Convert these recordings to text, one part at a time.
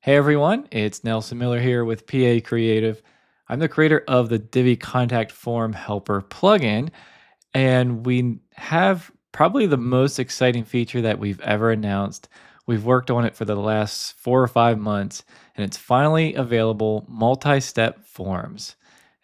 Hey everyone, it's Nelson Miller here with PA Creative. I'm the creator of the Divi Contact Form Helper plugin, and we have probably the most exciting feature that we've ever announced. We've worked on it for the last 4 or 5 months, and it's finally available multi-step forms.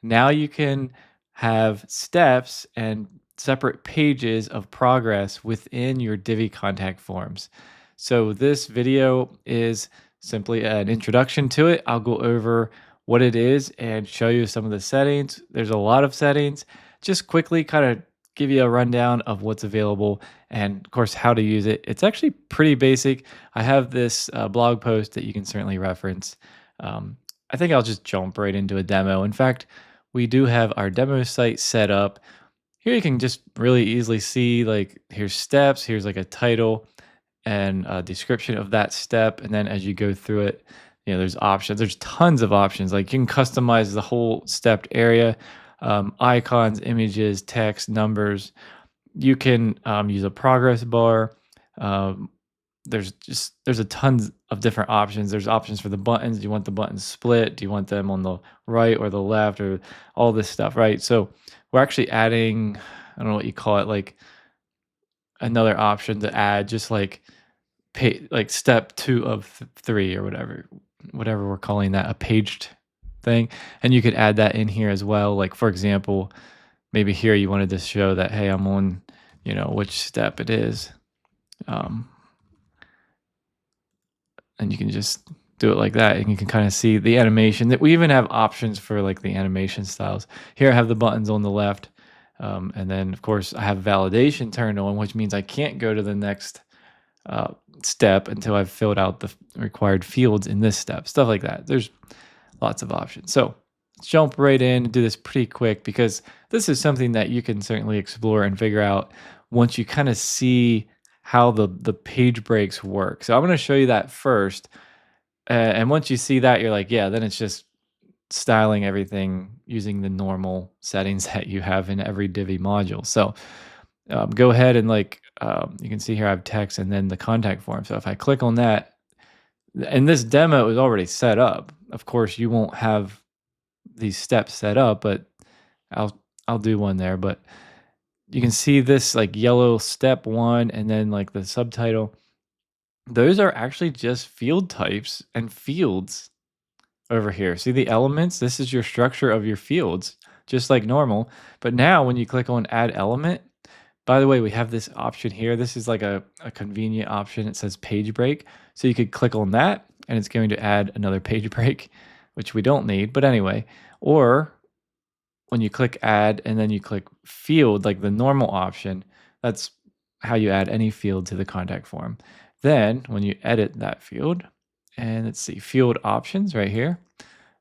Now you can have steps and separate pages of progress within your Divi Contact Forms. So this video is simply an introduction to it. I'll go over what it is and show you some of the settings. There's a lot of settings. Just quickly kind of give you a rundown of what's available and, of course, how to use it. It's actually pretty basic. I have this blog post that you can certainly reference. Um, I think I'll just jump right into a demo. In fact, we do have our demo site set up. Here you can just really easily see, like, here's steps, here's like a title and a description of that step. And then as you go through it, there's options. There's tons of options. Like you can customize the whole stepped area, icons, images, text, numbers. You can use a progress bar. Um, there's a tons of different options. There's options for the buttons. Do you want the buttons split? Do you want them on the right or the left or all this stuff, right? So we're actually adding, I don't know what you call it, like another option to add just like like step 2 of 3 or whatever we're calling that, a paged thing. And you could add that in here as well. Like for example, maybe here you wanted to show that, hey, I'm on, which step it is. And you can just do it like that, and you can kind of see the animation. That we even have options for like the animation styles. Here I have the buttons on the left, and then of course I have validation turned on, which means I can't go to the next step until I've filled out the required fields in this step. Stuff like that. There's lots of options. So let's jump right in and do this pretty quick, because this is something that you can certainly explore and figure out once you kind of see how the page breaks work. So I'm going to show you that first. And once you see that, you're like, yeah, then it's just styling everything using the normal settings that you have in every Divi module. So go ahead and you can see here I have text and then the contact form. So if I click on that, and this demo is already set up. Of course, you won't have these steps set up, but I'll do one there. But you can see this like yellow step 1 and then like the subtitle. Those are actually just field types and fields over here. See the elements? This is your structure of your fields, just like normal. But now when you click on add element, by the way, we have this option here. This is like a convenient option. It says page break. So you could click on that and it's going to add another page break, which we don't need. But anyway, or when you click add and then you click field, like the normal option, that's how you add any field to the contact form. Then when you edit that field, and let's see, field options right here,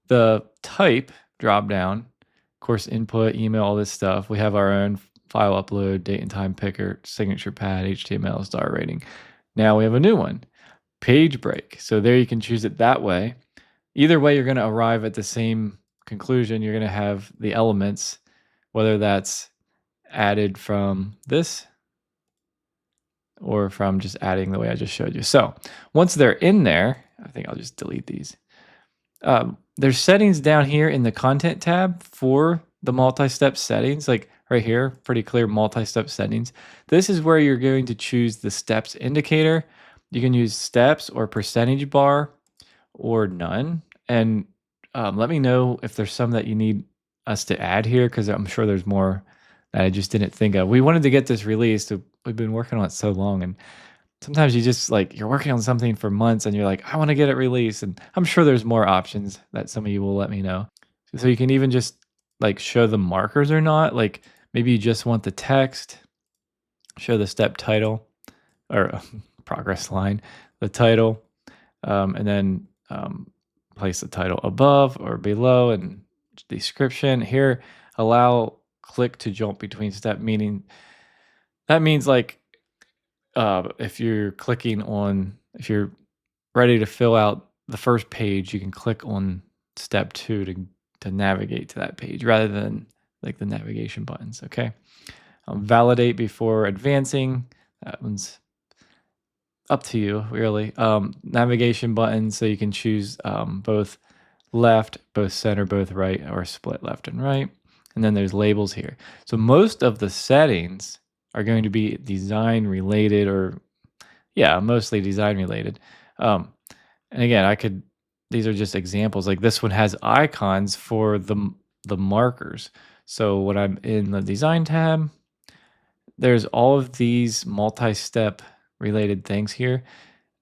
the type drop down, of course, input, email, all this stuff. We have our own file upload, date and time picker, signature pad, HTML, star rating. Now we have a new one, page break. So there you can choose it that way. Either way, you're going to arrive at the same conclusion. You're going to have the elements, whether that's added from this or from just adding the way I just showed you. So once they're in there, I think I'll just delete these. There's settings down here in the content tab for the multi-step settings, like right here, pretty clear multi-step settings. This is where you're going to choose the steps indicator. You can use steps or percentage bar or none. And let me know if there's some that you need us to add here, because I'm sure there's more that I just didn't think of. We wanted to get this released. We've been working on it so long, and sometimes you just you're working on something for months and you're like, I want to get it released. And I'm sure there's more options that some of you will let me know. So you can even just show the markers or not. Like maybe you just want the text, show the step title or progress line, the title, and then place the title above or below and description. Here, allow click to jump between step, meaning that means if you're if you're ready to fill out the first page, you can click on step 2 to navigate to that page rather than like the navigation buttons. Okay. Validate before advancing. That one's up to you, really. Navigation buttons, so you can choose both left, both center, both right, or split left and right. And then there's labels here. So most of the settings are going to be design related, or yeah, mostly design related. Um, and again, these are just examples. Like this one has icons for the markers. So when I'm in the design tab, there's all of these multi-step related things here.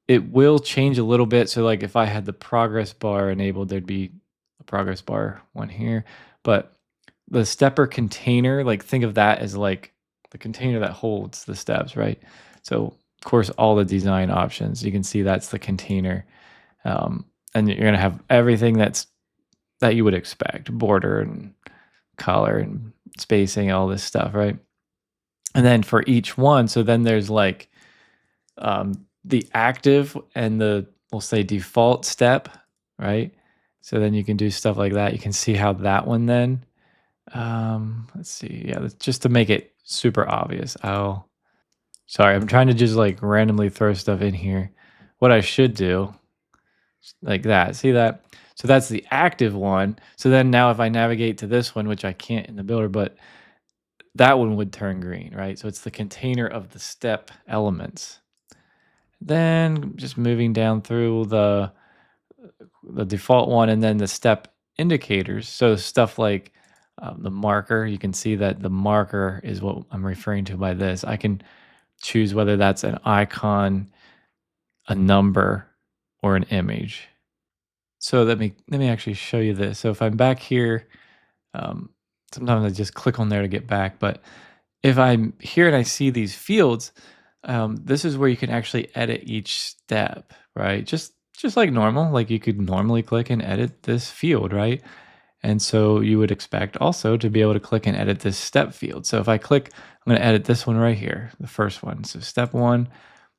It will change a little bit. So like if I had the progress bar enabled, there'd be a progress bar one here. But the stepper container, like think of that as like the container that holds the steps, right? So of course, all the design options, you can see that's the container. And you're gonna have everything that you would expect, border and color and spacing, all this stuff, right? And then for each one, so then there's like the active and the, we'll say, default step, right? So then you can do stuff like that. You can see how that one then, let's see. Yeah, just to make it super obvious. Sorry, I'm trying to just like randomly throw stuff in here. What I should do, like that, see that? So that's the active one. So then now if I navigate to this one, which I can't in the builder, but that one would turn green, right? So it's the container of the step elements. Then just moving down through the default one, and then the step indicators. So stuff like the marker, you can see that the marker is what I'm referring to by this. I can choose whether that's an icon, a number, or an image. So let me actually show you this. So if I'm back here, um, sometimes I just click on there to get back, but if I'm here and I see these fields, this is where you can actually edit each step, right? Just like normal, like you could normally click and edit this field, right? And so you would expect also to be able to click and edit this step field. So if I click, I'm going to edit this one right here, the first one. So step one.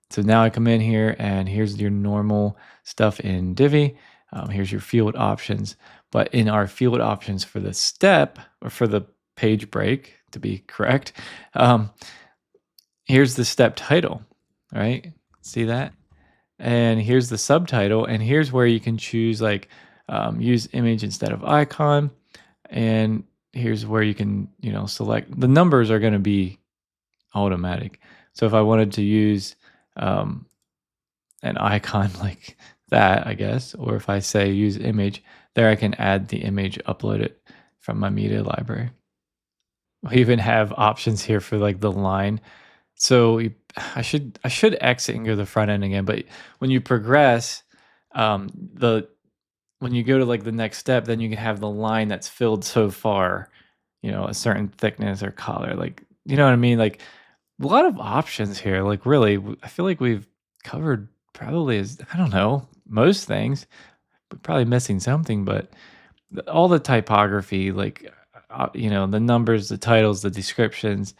So now I come in here and here's your normal stuff in Divi. Here's your field options. But in our field options for the step, or for the page break, to be correct, here's the step title, right? See that? And here's the subtitle, and here's where you can choose like use image instead of icon. And here's where you can, select. The numbers are going to be automatic. So if I wanted to use an icon like that, I guess, or if I say use image, there I can add the image, upload it from my media library. We even have options here for like the line. So I should exit and go to the front end again. But when you progress, the when you go to like the next step, then you can have the line that's filled so far, a certain thickness or color. Like, you know what I mean? Like a lot of options here. Like really, I feel like we've covered probably as I don't know most things. We're probably missing something, but all the typography, like the numbers, the titles, the descriptions,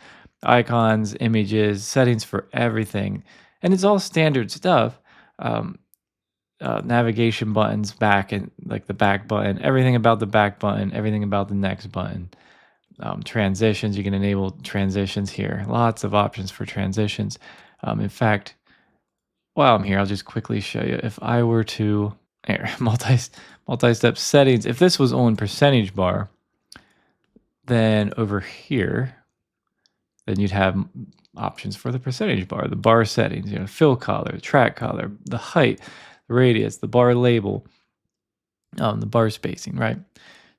icons, images, settings for everything, and it's all standard stuff. Um, Navigation buttons, back and like the back button, everything about the back button, everything about the next button. Transitions, you can enable transitions here. Lots of options for transitions. In fact, while I'm here, I'll just quickly show you. If I were to here, multi-step settings, if this was on percentage bar, then over here, then you'd have options for the percentage bar, the bar settings, fill color, track color, the height, the radius, the bar label, the bar spacing, right?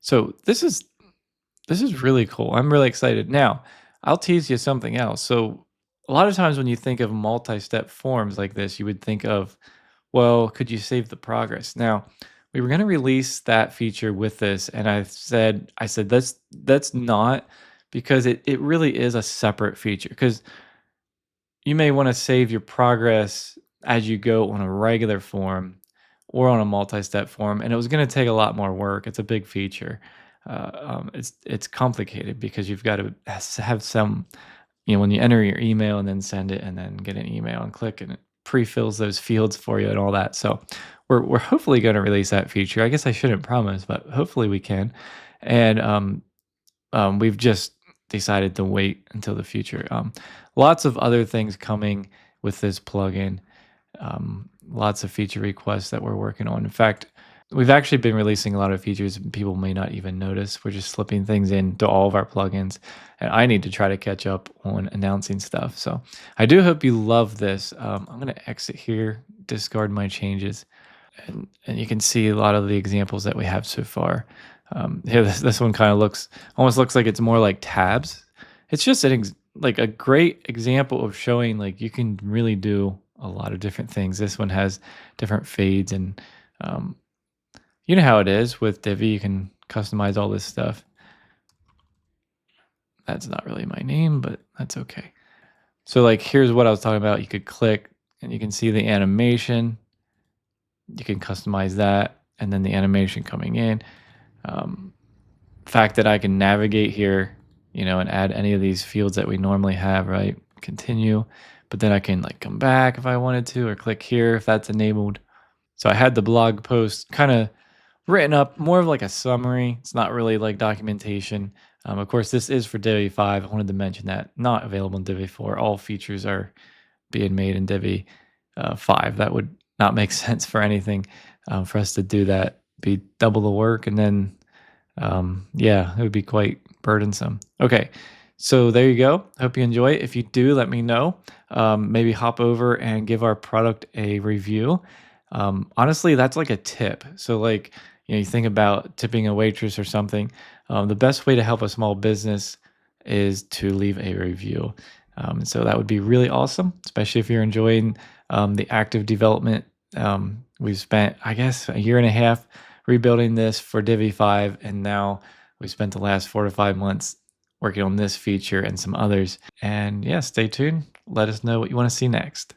So this is really cool. I'm really excited. Now, I'll tease you something else. So a lot of times when you think of multi-step forms like this, you would think of, well, could you save the progress? Now, we were going to release that feature with this, and I said that's not, because it really is a separate feature. Because you may want to save your progress as you go on a regular form or on a multi-step form, and it was going to take a lot more work. It's a big feature. It's complicated because you've got to have some, when you enter your email and then send it and then get an email and click, and it pre-fills those fields for you and all that. So we're hopefully going to release that feature. I guess I shouldn't promise, but hopefully we can. And we've just decided to wait until the future. Lots of other things coming with this plugin. Lots of feature requests that we're working on. In fact, we've actually been releasing a lot of features and people may not even notice. We're just slipping things into all of our plugins. And I need to try to catch up on announcing stuff. So I do hope you love this. I'm going to exit here, discard my changes. And you can see a lot of the examples that we have so far. Here, this one kind of almost looks like it's more like tabs. It's just like a great example of showing like you can really do a lot of different things. This one has different fades and um, you know how it is with Divi, you can customize all this stuff. That's not really my name, but that's okay. So like, here's what I was talking about. You could click and you can see the animation. You can customize that and then the animation coming in. Fact that I can navigate here, you know, and add any of these fields that we normally have, right? Continue, but then I can like come back if I wanted to, or click here if that's enabled. So I had the blog post kind of written up more of like a summary. It's not really like documentation. Of course, this is for Divi 5. I wanted to mention that, not available in Divi 4. All features are being made in Divi 5. That would not make sense for anything for us to do that. Be double the work, and then yeah, it would be quite burdensome. Okay, so there you go. Hope you enjoy it. If you do, let me know. Maybe hop over and give our product a review. Honestly, that's like a tip. So like, you know, you think about tipping a waitress or something. The best way to help a small business is to leave a review. So that would be really awesome, especially if you're enjoying the active development. We've spent, I guess, a year and a half rebuilding this for Divi 5, and now we spent the last 4 to 5 months working on this feature and some others. And yeah, stay tuned. Let us know what you want to see next.